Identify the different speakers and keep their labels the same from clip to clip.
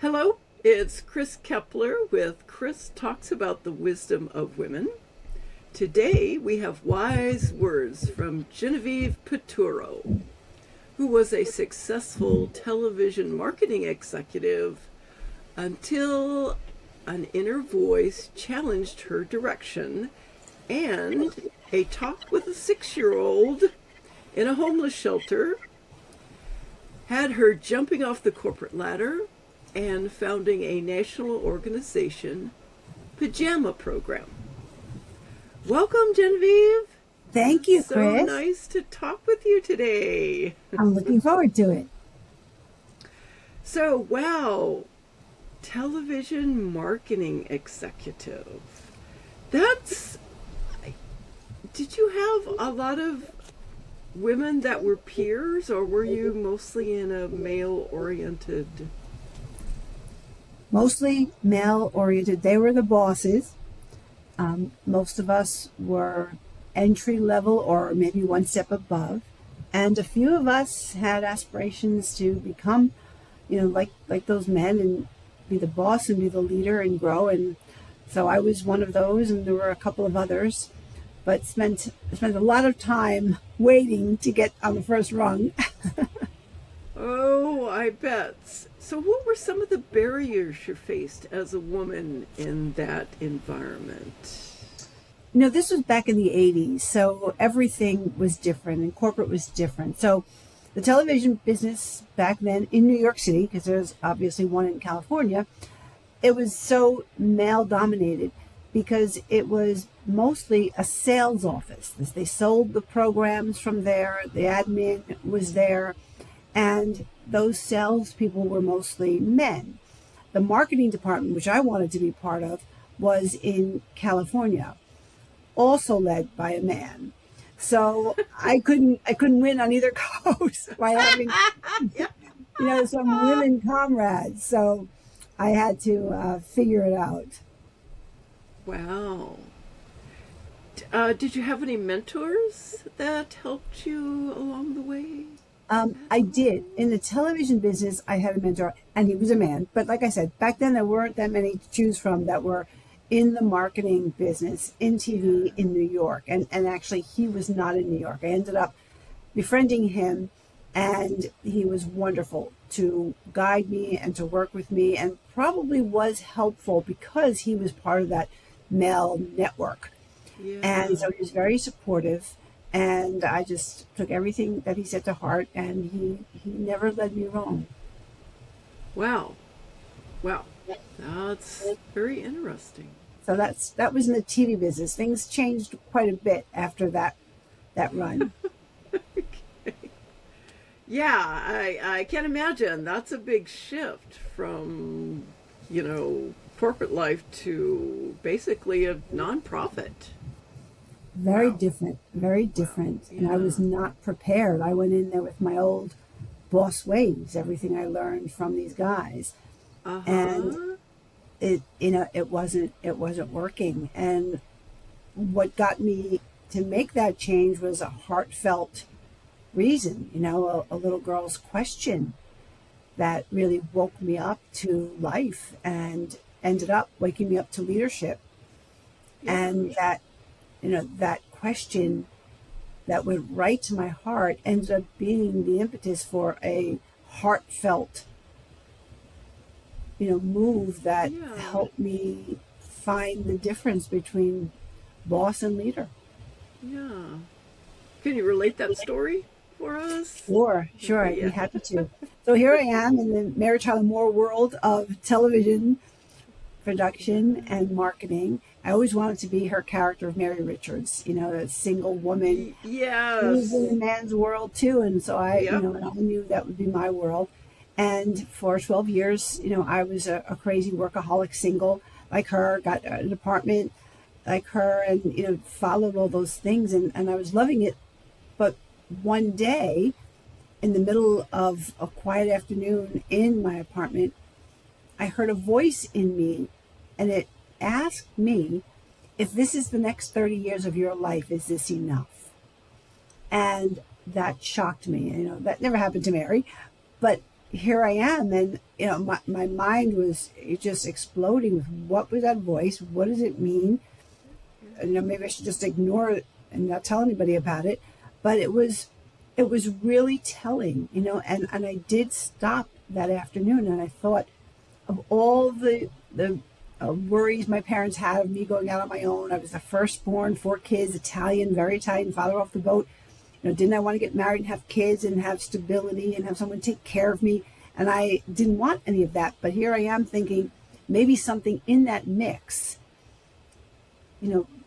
Speaker 1: Hello, it's Chris Kepler with Chris Talks About the Wisdom of Women. Today we have wise words from Genevieve Pituro, who was a successful television marketing executive until an inner voice challenged her direction and a talk with a 6-year-old in a homeless shelter had her jumping off the corporate ladder and founding a national organization, Pajama Program. Welcome, Genevieve.
Speaker 2: Thank you,
Speaker 1: So
Speaker 2: Chris.
Speaker 1: nice to talk with you today.
Speaker 2: I'm looking forward to it.
Speaker 1: So, wow, television marketing executive. That's, did you have a lot of women that were peers, or were you mostly in a male-oriented?
Speaker 2: Mostly male-oriented. They were the bosses. Most of us were entry level or maybe one step above. And a few of us had aspirations to become, like those men and be the boss and be the leader and grow. And so I was one of those, and there were a couple of others, but spent a lot of time waiting to get on the first rung.
Speaker 1: Oh, I bet. So what were some of the barriers you faced as a woman in that environment?
Speaker 2: This was back in the 80s, so everything was different and corporate was different. So the television business back then in New York City, because there's obviously one in California, it was so male dominated because it was mostly a sales office. They sold the programs from there, the admin was there, and those salespeople were mostly men. The marketing department, which I wanted to be part of, was in California, also led by a man. So I couldn't win on either coast by having some women comrades. So I had to figure it out.
Speaker 1: Wow. Did you have any mentors that helped you along the way?
Speaker 2: I did. In the television business, I had a mentor, and he was a man. But like I said, back then there weren't that many to choose from that were in the marketing business, in TV in New York. And actually, he was not in New York. I ended up befriending him, and he was wonderful to guide me and to work with me, and probably was helpful because he was part of that male network.
Speaker 1: Yeah.
Speaker 2: And so he was very supportive. And I just took everything that he said to heart, and he never led me wrong.
Speaker 1: Wow. Wow. That's very interesting.
Speaker 2: So that was in the TV business. Things changed quite a bit after that run.
Speaker 1: Okay. Yeah, I can imagine. That's a big shift from, corporate life to basically a nonprofit.
Speaker 2: Very
Speaker 1: Wow.
Speaker 2: different, very different.
Speaker 1: Yeah.
Speaker 2: And I was not prepared. I went in there with my old boss ways, everything I learned from these guys. And it wasn't working. And what got me to make that change was a heartfelt reason, a little girl's question that really woke me up to life and ended up waking me up to leadership.
Speaker 1: Yeah.
Speaker 2: And that question that went right to my heart ended up being the impetus for a heartfelt, move that
Speaker 1: Yeah.
Speaker 2: helped me find the difference between boss and leader.
Speaker 1: Yeah. Can you relate that story for us?
Speaker 2: Sure, I'd
Speaker 1: Yeah.
Speaker 2: be happy to. So here I am in the Mary Tyler Moore world of television production and marketing. I always wanted to be her character of Mary Richards, a single woman who's in
Speaker 1: Yes.
Speaker 2: a man's world too. And so I
Speaker 1: Yep.
Speaker 2: knew that would be my world. And for 12 years, I was a crazy workaholic single like her, got an apartment like her, and, followed all those things. And I was loving it. But one day, in the middle of a quiet afternoon in my apartment, I heard a voice in me, and it asked me, if this is the next 30 years of your life, is this enough? And that shocked me. That never happened to Mary, but here I am, and my mind was just exploding with what was that voice? What does it mean? Maybe I should just ignore it and not tell anybody about it. But it was really telling, and I did stop that afternoon, and I thought of all the worries my parents had of me going out on my own. I was the firstborn, 4 kids, Italian, very Italian, father off the boat. Didn't I want to get married and have kids and have stability and have someone take care of me? And I didn't want any of that. But here I am thinking maybe something in that mix,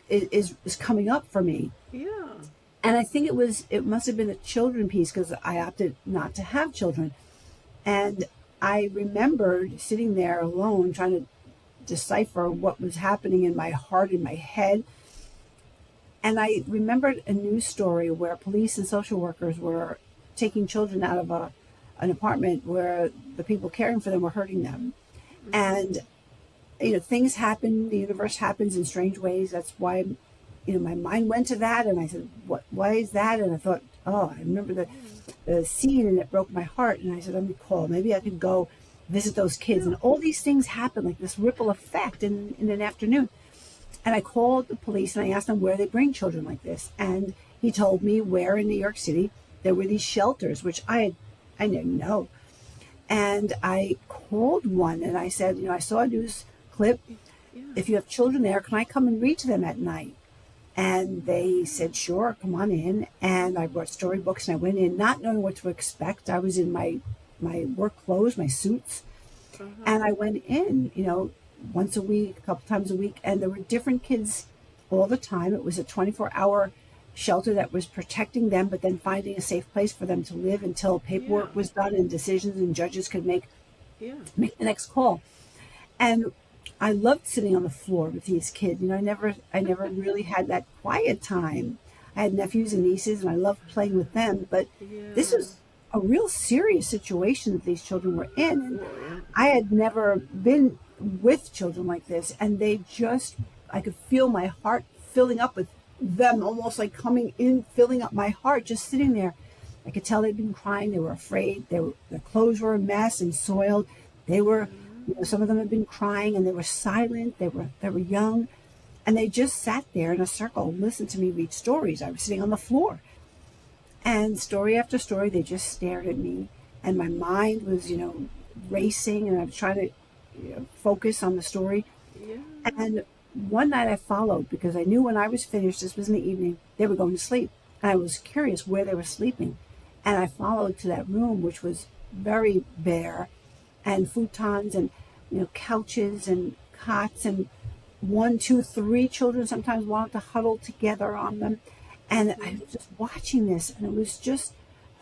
Speaker 2: is coming up for me.
Speaker 1: Yeah.
Speaker 2: And I think it must have been a children piece, because I opted not to have children. And I remembered sitting there alone trying to decipher what was happening in my heart, in my head. And I remembered a news story where police and social workers were taking children out of an apartment where the people caring for them were hurting them. And, things happen, the universe happens in strange ways. That's why, my mind went to that. And I said, why is that? And I thought, I remember the scene, and it broke my heart. And I said, let me call. Maybe I could go visit those kids. And all these things happen, like this ripple effect in an afternoon. And I called the police and I asked them where they bring children like this. And he told me where in New York City there were these shelters, which I didn't know. And I called one and I said, I saw a news clip.
Speaker 1: Yeah.
Speaker 2: If you have children there, can I come and read to them at night? And they said, sure, come on in. And I brought storybooks and I went in not knowing what to expect. I was in my work clothes, my suits. And I went in, once a week, a couple times a week, and there were different kids all the time. It was a 24-hour shelter that was protecting them, but then finding a safe place for them to live until paperwork was done and decisions and judges could make the next call. And I loved sitting on the floor with these kids. I never really had that quiet time. I had nephews and nieces, and I loved playing with them, but this was a real serious situation that these children were in. And I had never been with children like this, and I could feel my heart filling up with them, almost like coming in, filling up my heart, just sitting there. I could tell they'd been crying. They were afraid. Their clothes were a mess and soiled. They were, some of them had been crying, and they were silent. They were young, and they just sat there in a circle and listened to me read stories. I was sitting on the floor, and story after story, they just stared at me, and my mind was, racing, and I was trying to focus on the story. And one night I followed, because I knew when I was finished, this was in the evening, they were going to sleep. And I was curious where they were sleeping. And I followed to that room, which was very bare, and futons and couches and cots, and 1, 2, 3 children sometimes wanted to huddle together on them. And I was just watching this, and it was just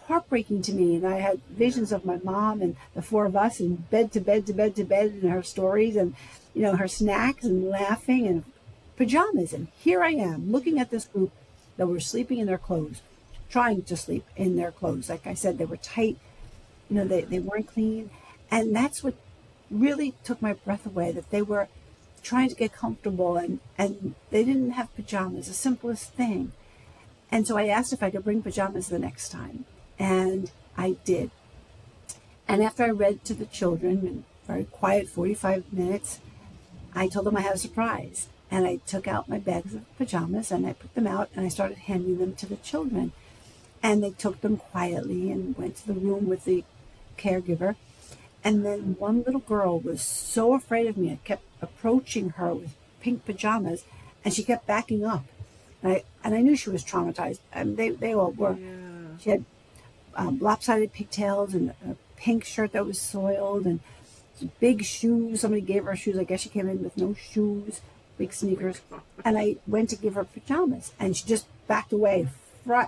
Speaker 2: heartbreaking to me. And I had visions of my mom and the 4 of us in bed to bed to bed to bed, and her stories, and her snacks, and laughing, and pajamas. And here I am looking at this group that were sleeping in their clothes, trying to sleep in their clothes. Like I said, they were tight, they weren't clean. And that's what really took my breath away, that they were trying to get comfortable, and they didn't have pajamas, the simplest thing. And so I asked if I could bring pajamas the next time. And I did. And after I read to the children in very quiet 45 minutes, I told them I had a surprise. And I took out my bags of pajamas and I put them out and I started handing them to the children. And they took them quietly and went to the room with the caregiver. And then one little girl was so afraid of me. I kept approaching her with pink pajamas, and she kept backing up. And I knew she was traumatized. And they all were.
Speaker 1: Yeah.
Speaker 2: She had lopsided pigtails and a pink shirt that was soiled, and big shoes. Somebody gave her shoes. I guess she came in with no shoes, big sneakers. And I went to give her pajamas, and she just backed away,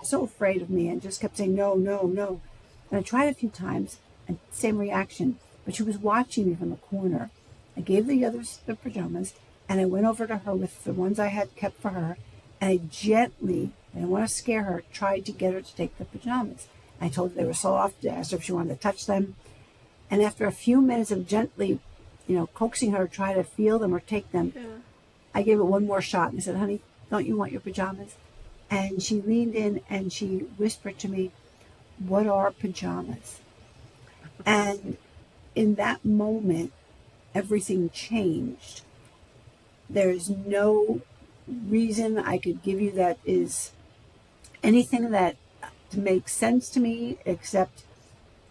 Speaker 2: so afraid of me, and just kept saying, no, no, no. And I tried a few times, and same reaction. But she was watching me from the corner. I gave the others the pajamas, and I went over to her with the ones I had kept for her, and I gently, I didn't want to scare her, tried to get her to take the pajamas. I told her they were soft. I asked her if she wanted to touch them. And after a few minutes of gently, coaxing her to try to feel them or take them, I gave it one more shot and I said, honey, don't you want your pajamas? And she leaned in and she whispered to me, what are pajamas? And in that moment, everything changed. There's no reason I could give you that is anything that makes sense to me, except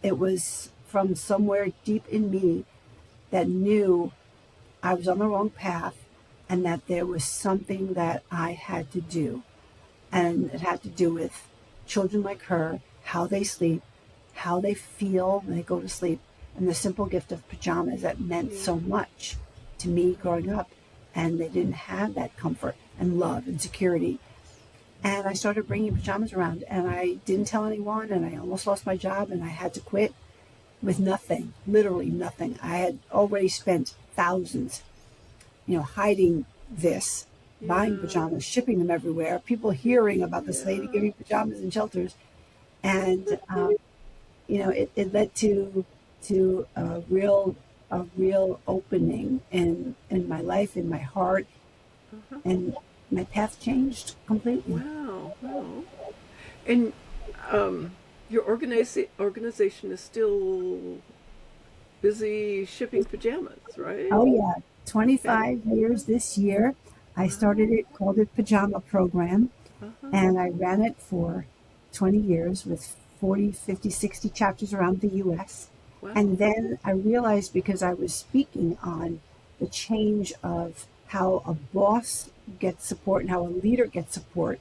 Speaker 2: it was from somewhere deep in me that knew I was on the wrong path and that there was something that I had to do. And it had to do with children like her, how they sleep, how they feel when they go to sleep, and the simple gift of pajamas that meant so much to me growing up. And they didn't have that comfort and love and security. And I started bringing pajamas around, and I didn't tell anyone, and I almost lost my job, and I had to quit with nothing, literally nothing. I had already spent thousands, hiding this, buying pajamas, shipping them everywhere, people hearing about this lady giving pajamas in shelters. And, it led to a real opening in my life, in my heart, and my path changed completely.
Speaker 1: Wow. And your organization is still busy shipping pajamas, right?
Speaker 2: Oh yeah, 25 years this year. I started it, called it Pajama Program, and I ran it for 20 years with 40, 50, 60 chapters around the US.
Speaker 1: Wow.
Speaker 2: And then I realized, because I was speaking on the change of how a boss gets support and how a leader gets support,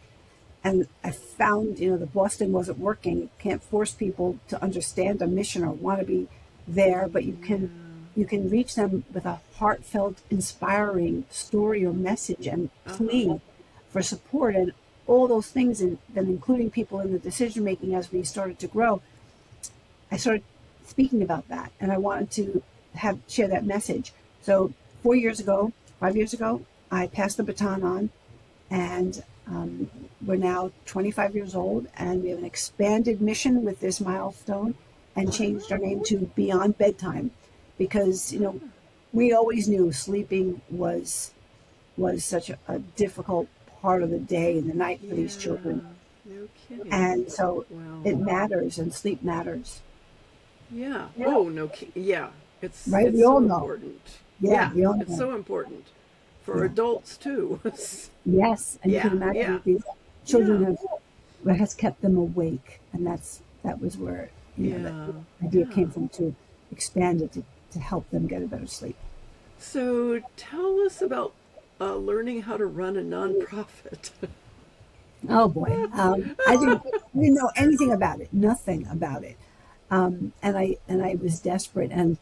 Speaker 2: and I found, the boss thing wasn't working. You can't force people to understand a mission or want to be there, but you can reach them with a heartfelt, inspiring story or message and plea for support and all those things, and then including people in the decision making as we started to grow. I started speaking about that, and I wanted to share that message. So 5 years ago, I passed the baton on, and we're now 25 years old, and we have an expanded mission with this milestone, and changed our name to Beyond Bedtime, because we always knew sleeping was such a difficult part of the day and the night for these children.
Speaker 1: No kidding.
Speaker 2: And so it matters, and sleep matters.
Speaker 1: Yeah. Oh, no. Yeah. It's
Speaker 2: Right?
Speaker 1: it's
Speaker 2: We all
Speaker 1: so
Speaker 2: know.
Speaker 1: important.
Speaker 2: Yeah, we all
Speaker 1: It's
Speaker 2: know.
Speaker 1: so important for adults too.
Speaker 2: Yes, and you can imagine these children has kept them awake, and that was where the idea came from, to expand it to help them get a better sleep.
Speaker 1: So tell us about learning how to run a nonprofit.
Speaker 2: Oh boy, I didn't know anything about it, nothing about it, and I was desperate, and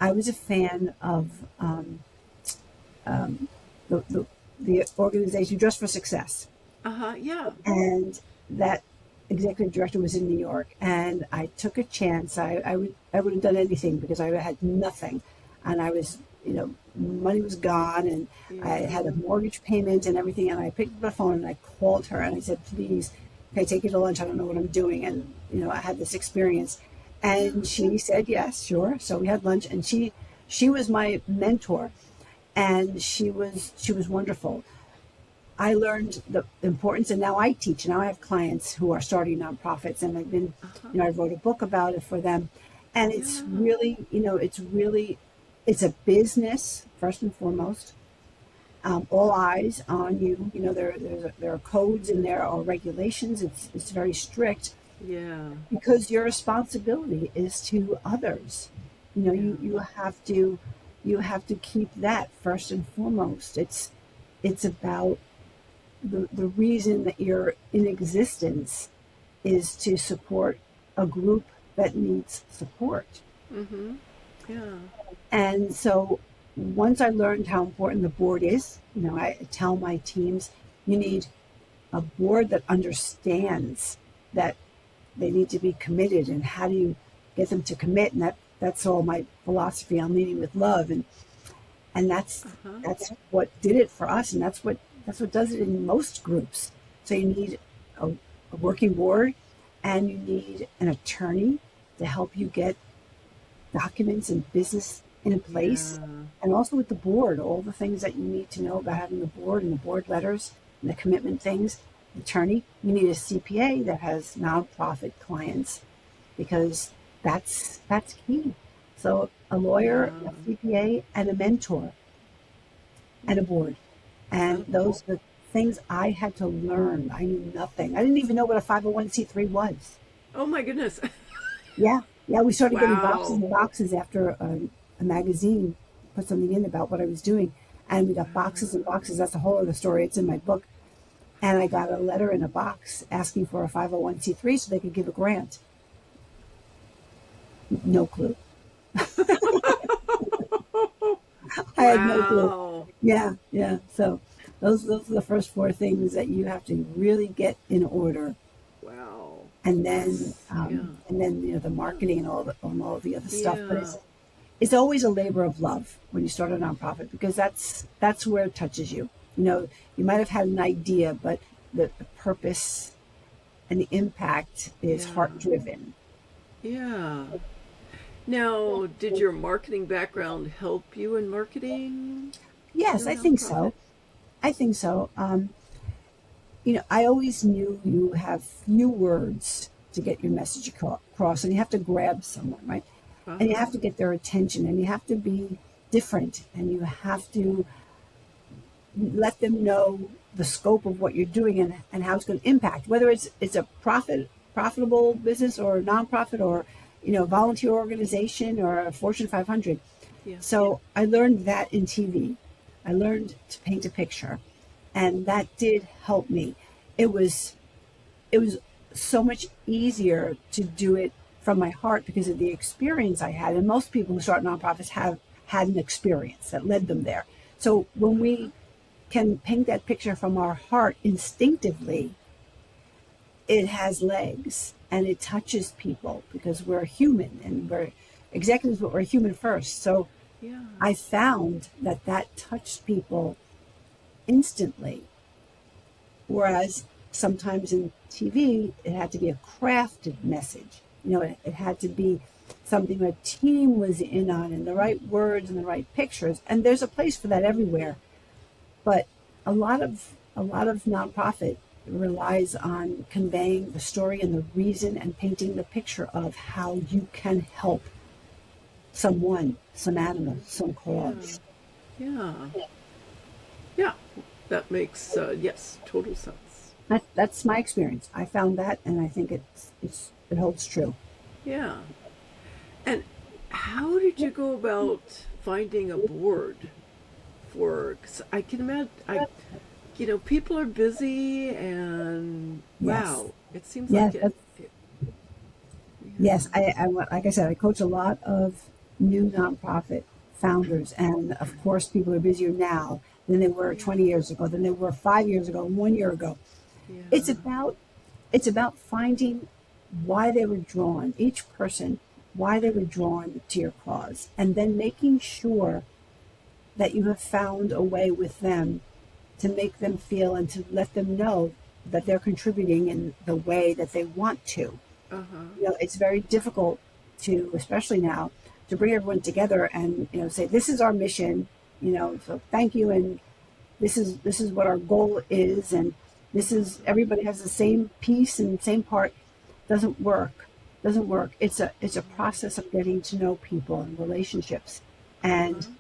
Speaker 2: I was a fan of the organization Dress for Success.
Speaker 1: Yeah.
Speaker 2: And that executive director was in New York, and I took a chance. I would have done anything, because I had nothing, and I was, money was gone, and I had a mortgage payment and everything. And I picked up the phone and I called her and I said, "Please, can I take you to lunch? I don't know what I'm doing." And I had this experience, and she said yes, sure. So we had lunch, and she was my mentor, and she was wonderful. I learned the importance, and now I teach. Now I have clients who are starting nonprofits, and I've been, I wrote a book about it for them, and it's really, it's a business first and foremost. All eyes on you. There are codes and there are regulations. It's very strict.
Speaker 1: Yeah.
Speaker 2: Because your responsibility is to others. You have to keep that first and foremost. It's about the reason that you're in existence is to support a group that needs support.
Speaker 1: Yeah.
Speaker 2: And so once I learned how important the board is, I tell my teams, you need a board that understands that they need to be committed, and how do you get them to commit? And that's all my philosophy on leading with love, and that's what did it for us, and that's what does it in most groups. So you need a working board, and you need an attorney to help you get documents and business in place, and also with the board, all the things that you need to know about having the board, and the board letters and the commitment things. Attorney, you need a CPA that has nonprofit clients, because that's key. So a lawyer,
Speaker 1: Yeah.
Speaker 2: a CPA, and a mentor and a board. And those are the things I had to learn. I knew nothing. I didn't even know what a 501c3 was.
Speaker 1: Oh my goodness.
Speaker 2: Yeah. Yeah. We started getting boxes
Speaker 1: Wow.
Speaker 2: and boxes after a magazine put something in about what I was doing. And we got boxes and boxes. That's a whole other story. It's in my book. And I got a letter in a box asking for a 501c3 so they could give a grant. No clue. I had no clue.
Speaker 1: Wow.
Speaker 2: Yeah, yeah. So those are the first four things that you have to really get in order,
Speaker 1: Wow.
Speaker 2: and
Speaker 1: That's, yeah.
Speaker 2: then the marketing and all the other stuff. But
Speaker 1: Yeah.
Speaker 2: it's always a labor of love when you start a nonprofit because that's where it touches you. You might have had an idea, but the purpose and the impact is
Speaker 1: Yeah.
Speaker 2: heart driven.
Speaker 1: Yeah. Now, did your marketing background help you in marketing
Speaker 2: Yes,
Speaker 1: your
Speaker 2: I think
Speaker 1: nonprofit?
Speaker 2: so. I think so. I always knew you have few words to get your message across, and you have to grab someone, right? And you
Speaker 1: Uh-huh.
Speaker 2: have to get their attention, and you have to be different, and you have to let them know the scope of what you're doing and how it's going to impact, whether it's a profitable business or a nonprofit or volunteer organization or a Fortune 500.
Speaker 1: Yeah.
Speaker 2: So I learned that in TV. I learned to paint a picture, and that did help me. It was it was so much easier to do it from my heart because of the experience I had. And most people who start nonprofits have had an experience that led them there. So when we can paint that picture from our heart instinctively, it has legs and it touches people because we're human and we're executives, but we're human first. So
Speaker 1: Yeah.
Speaker 2: I found that touched people instantly. Whereas sometimes in TV, it had to be a crafted message. It had to be something a team was in on and the right words and the right pictures. And there's a place for that everywhere. But a lot of nonprofit relies on conveying the story and the reason and painting the picture of how you can help someone, some animal, some
Speaker 1: Yeah.
Speaker 2: cause.
Speaker 1: Yeah. Yeah. That makes, yes, total sense.
Speaker 2: That's my experience. I found that, and I think it holds true.
Speaker 1: Yeah. And how did you go about finding a board for? 'Cause I can imagine, people are busy, and
Speaker 2: Yes,
Speaker 1: wow, it seems
Speaker 2: yes,
Speaker 1: like it.
Speaker 2: that's, yes. Like I said, I coach a lot of new nonprofit founders, and of course, people are busier now than they were
Speaker 1: Yeah.
Speaker 2: 20 years ago, than they were 5 years ago, 1 year ago.
Speaker 1: Yeah.
Speaker 2: It's about it's about finding why they were drawn, each person, why they were drawn to your cause, and then making sure that you have found a way with them to make them feel and to let them know that they're contributing in the way that they want to.
Speaker 1: Uh-huh.
Speaker 2: It's very difficult to, especially now, to bring everyone together and say this is our mission. So thank you, and this is what our goal is, and this is everybody has the same piece and same part. Doesn't work. It's a process of getting to know people and relationships, and
Speaker 1: Uh-huh.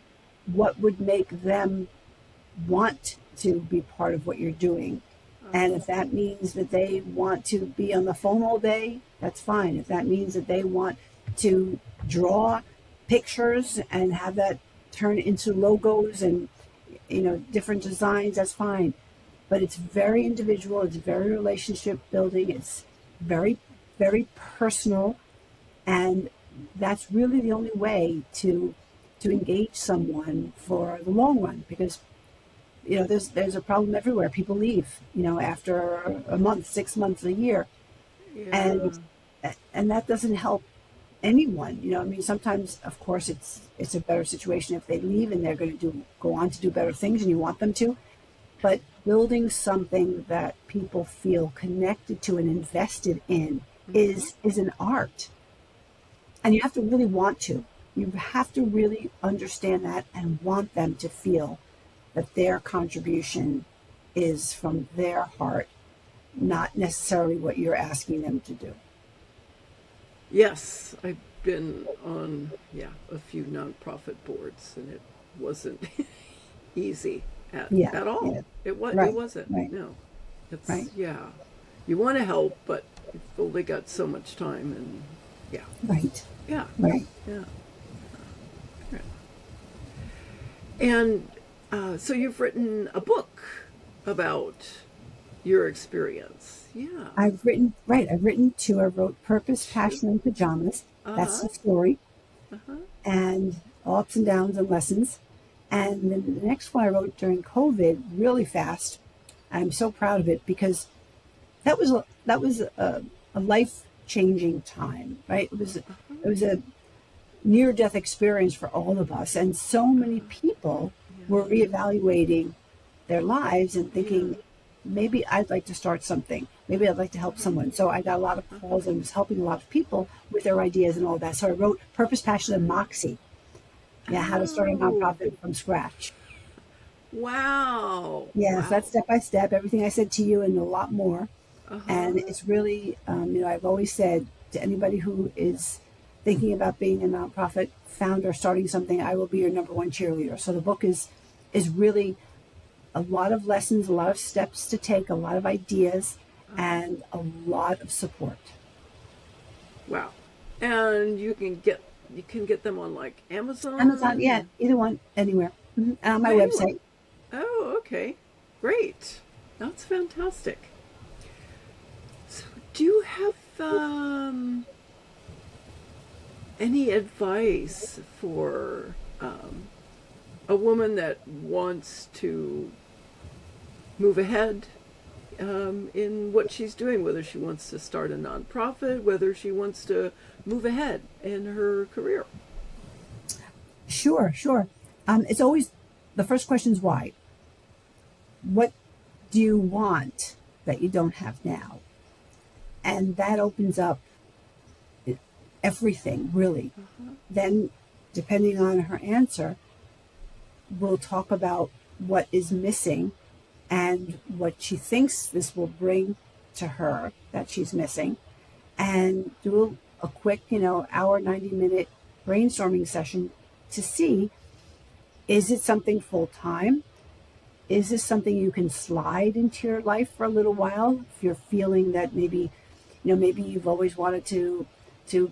Speaker 2: what would make them want to be part of what you're doing. And
Speaker 1: Uh-huh.
Speaker 2: if that means that they want to be on the phone all day, that's fine. If that means that they want to draw pictures and have that turn into logos and different designs, that's fine. But it's very individual, it's very relationship building, it's very, very personal, and that's really the only way to engage someone for the long run because there's a problem everywhere. People leave, after a month, 6 months, a year,
Speaker 1: Yeah.
Speaker 2: and that doesn't help anyone. I mean, sometimes, of course, it's a better situation if they leave and they're going to go on to do better things, and you want them to. But building something that people feel connected to and invested in
Speaker 1: Mm-hmm.
Speaker 2: is an art, and you have to really want to. You have to really understand that and want them to feel that their contribution is from their heart, not necessarily what you're asking them to do.
Speaker 1: Yes, I been on, a few nonprofit boards, and it wasn't easy
Speaker 2: Yeah,
Speaker 1: at all.
Speaker 2: yeah,
Speaker 1: It
Speaker 2: right,
Speaker 1: wasn't.
Speaker 2: right,
Speaker 1: No, it's
Speaker 2: right,
Speaker 1: You want to help, but you've only got so much time, and yeah,
Speaker 2: right,
Speaker 1: yeah,
Speaker 2: right.
Speaker 1: yeah. Yeah. And so you've written a book about your experience. Yeah.
Speaker 2: I've written two. I wrote Purpose,
Speaker 1: Two.
Speaker 2: Passion, and Pajamas.
Speaker 1: Uh
Speaker 2: That's
Speaker 1: huh.
Speaker 2: the story,
Speaker 1: Uh huh.
Speaker 2: and all ups and downs and lessons. And then the next one I wrote during COVID, really fast. I'm so proud of it because that was a life changing time, right? It was a near death experience for all of us, and so many people were
Speaker 1: Yeah.
Speaker 2: reevaluating their lives and
Speaker 1: Yeah.
Speaker 2: thinking, maybe I'd like to start something. Maybe I'd like to help
Speaker 1: Uh-huh.
Speaker 2: someone. So I got a lot of
Speaker 1: Uh-huh.
Speaker 2: calls and was helping a lot of people with their ideas and all that. So I wrote Purpose, Passion, and Moxie. Yeah, how to start a
Speaker 1: Oh,
Speaker 2: nonprofit from scratch.
Speaker 1: wow.
Speaker 2: Yeah, so that's
Speaker 1: Wow.
Speaker 2: step by step, everything I said to you and a lot more. And
Speaker 1: Uh-huh.
Speaker 2: it's really, I've always said to anybody who is thinking about being a nonprofit founder, starting something, I will be your number one cheerleader. So the book is really a lot of lessons, a lot of steps to take, a lot of ideas,
Speaker 1: Uh-huh.
Speaker 2: and a lot of support.
Speaker 1: Wow. And you can get them on like
Speaker 2: Amazon,
Speaker 1: Amazon
Speaker 2: yeah,
Speaker 1: and
Speaker 2: either one, anywhere. And on my
Speaker 1: anywhere.
Speaker 2: website.
Speaker 1: Oh, okay. Great. That's fantastic. So, do you have any advice for a woman that wants to move ahead in what she's doing, whether she wants to start a nonprofit, whether she wants to move ahead in her career?
Speaker 2: Sure, sure. It's always the first question is why. What do you want that you don't have now? And that opens up everything, really.
Speaker 1: Uh-huh.
Speaker 2: Then, depending on her answer, we'll talk about what is missing and what she thinks this will bring to her that she's missing, and do a quick, hour, 90-minute brainstorming session to see, is it something full time? Is this something you can slide into your life for a little while? If you're feeling that maybe you've always wanted to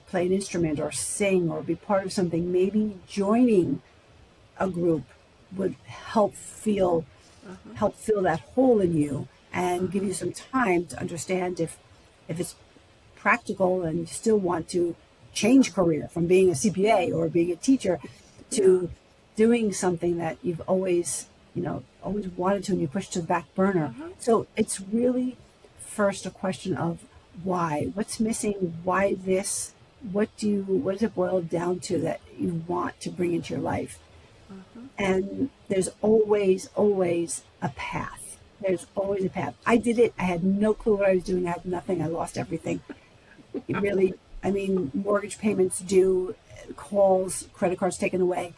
Speaker 2: play an instrument or sing or be part of something, maybe joining a group would
Speaker 1: Uh-huh.
Speaker 2: help fill that hole in you and give
Speaker 1: Uh-huh.
Speaker 2: you some time to understand if it's practical and you still want to
Speaker 1: Yeah.
Speaker 2: change career from being a CPA or being a teacher
Speaker 1: Yeah.
Speaker 2: to doing something that you've always wanted to and you pushed to the back burner.
Speaker 1: Uh-huh.
Speaker 2: So it's really first a question of why, what's missing, why this, what does it boil down to that you want to bring into your life?
Speaker 1: Uh-huh.
Speaker 2: And there's always a path. There's always a path. I did it. I had no clue what I was doing. I had nothing. I lost everything. It really, I mean, mortgage payments due, calls, credit cards taken away.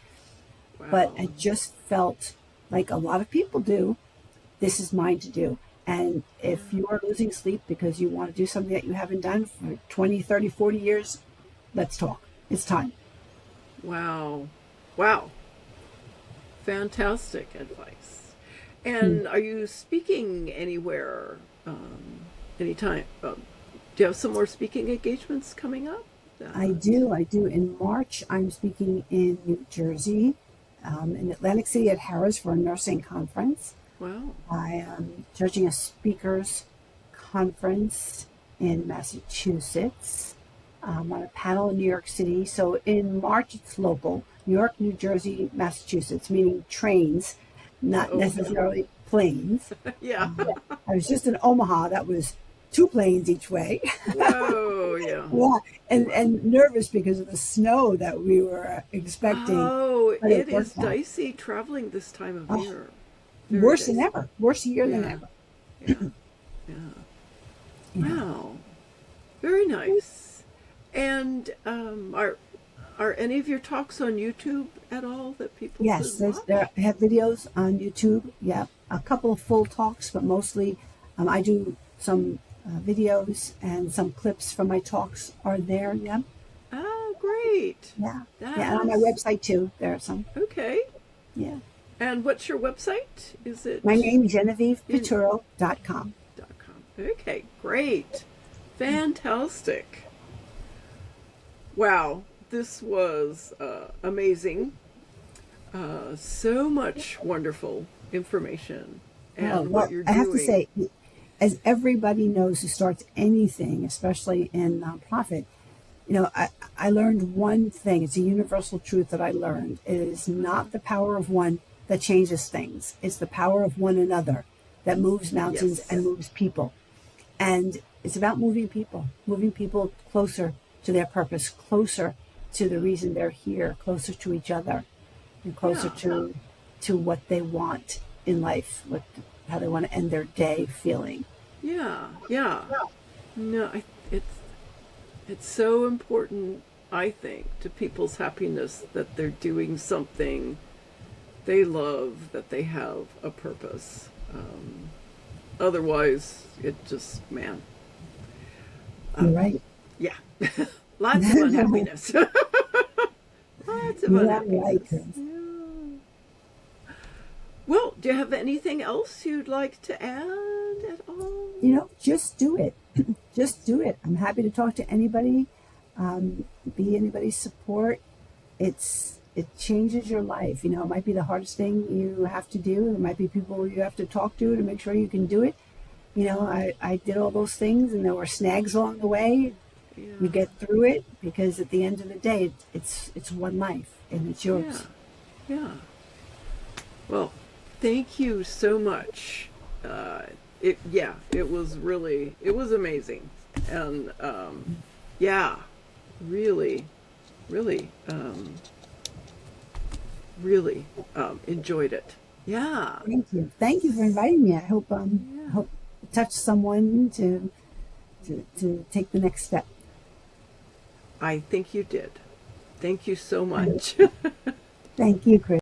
Speaker 2: But
Speaker 1: Wow.
Speaker 2: I just felt like a lot of people do, this is mine to do. And
Speaker 1: Yeah.
Speaker 2: if you are losing sleep because you want to do something that you haven't done for 20, 30, 40 years, let's talk. It's time.
Speaker 1: Wow. Wow. Fantastic advice.
Speaker 2: Hmm.
Speaker 1: And are you speaking anywhere anytime? Do you have some more speaking engagements coming up?
Speaker 2: I do. I do. In March, I'm speaking in New Jersey, in Atlantic City at Harrah's for a nursing conference.
Speaker 1: Wow.
Speaker 2: I am judging a speakers conference in Massachusetts. On a panel in New York City. So in March, it's local New York, New Jersey, Massachusetts, meaning trains, not
Speaker 1: Oh, yeah.
Speaker 2: necessarily planes.
Speaker 1: Yeah.
Speaker 2: I was just in Omaha. That was two planes each way.
Speaker 1: Whoa. Yeah.
Speaker 2: Yeah,
Speaker 1: Wow.
Speaker 2: and nervous because of the snow that we were expecting,
Speaker 1: Oh,
Speaker 2: but it
Speaker 1: it is
Speaker 2: worked out.
Speaker 1: dicey traveling this time of
Speaker 2: Oh,
Speaker 1: year. Very
Speaker 2: worse than
Speaker 1: dicey.
Speaker 2: ever, worse year than
Speaker 1: Yeah.
Speaker 2: ever.
Speaker 1: Yeah. Yeah.
Speaker 2: Yeah.
Speaker 1: Wow. Very nice. And are any of your talks on YouTube at all that people
Speaker 2: Yes,
Speaker 1: could watch?
Speaker 2: I have videos on YouTube. Yeah, a couple of full talks, but mostly I do some videos and some clips from my talks are there. Yeah.
Speaker 1: Ah, great.
Speaker 2: Yeah.
Speaker 1: That
Speaker 2: Yeah, and on my
Speaker 1: is-
Speaker 2: website too, there are some.
Speaker 1: Okay.
Speaker 2: Yeah.
Speaker 1: And what's your website? Is it
Speaker 2: My name, GenevievePituro.com.
Speaker 1: .com? Okay, great. Fantastic. Wow, this was amazing. So much wonderful information and
Speaker 2: Oh, well,
Speaker 1: what you're
Speaker 2: I
Speaker 1: doing.
Speaker 2: have to say, as everybody knows who starts anything, especially in nonprofit, I learned one thing. It's a universal truth that I learned. It is not the power of one that changes things. It's the power of one another that moves mountains
Speaker 1: Yes.
Speaker 2: and moves people. And it's about moving people closer to their purpose, closer to the reason they're here, closer to each other, and closer
Speaker 1: Yeah.
Speaker 2: to what they want in life, how they want to end their day feeling.
Speaker 1: Yeah, yeah. No, it's so important, I think, to people's happiness that they're doing something they love, that they have a purpose. Otherwise, it just, man,
Speaker 2: You're right.
Speaker 1: yeah, lots of unhappiness. Lots of
Speaker 2: You're
Speaker 1: unhappiness.
Speaker 2: right, Chris.
Speaker 1: Yeah. Well, do you have anything else you'd like to add at all?
Speaker 2: Just do it. Just do it. I'm happy to talk to anybody, be anybody's support. It changes your life. It might be the hardest thing you have to do. There might be people you have to talk to make sure you can do it. I did all those things, and there were snags along the way.
Speaker 1: Yeah.
Speaker 2: You get through it because at the end of the day, it's one life and it's yours.
Speaker 1: Yeah. Yeah. Well, thank you so much. It was amazing. And yeah, really enjoyed it. Yeah.
Speaker 2: Thank you. Thank you for inviting me. I hope it touched someone to take the next step.
Speaker 1: I think you did. Thank you so much.
Speaker 2: Thank you, Chris.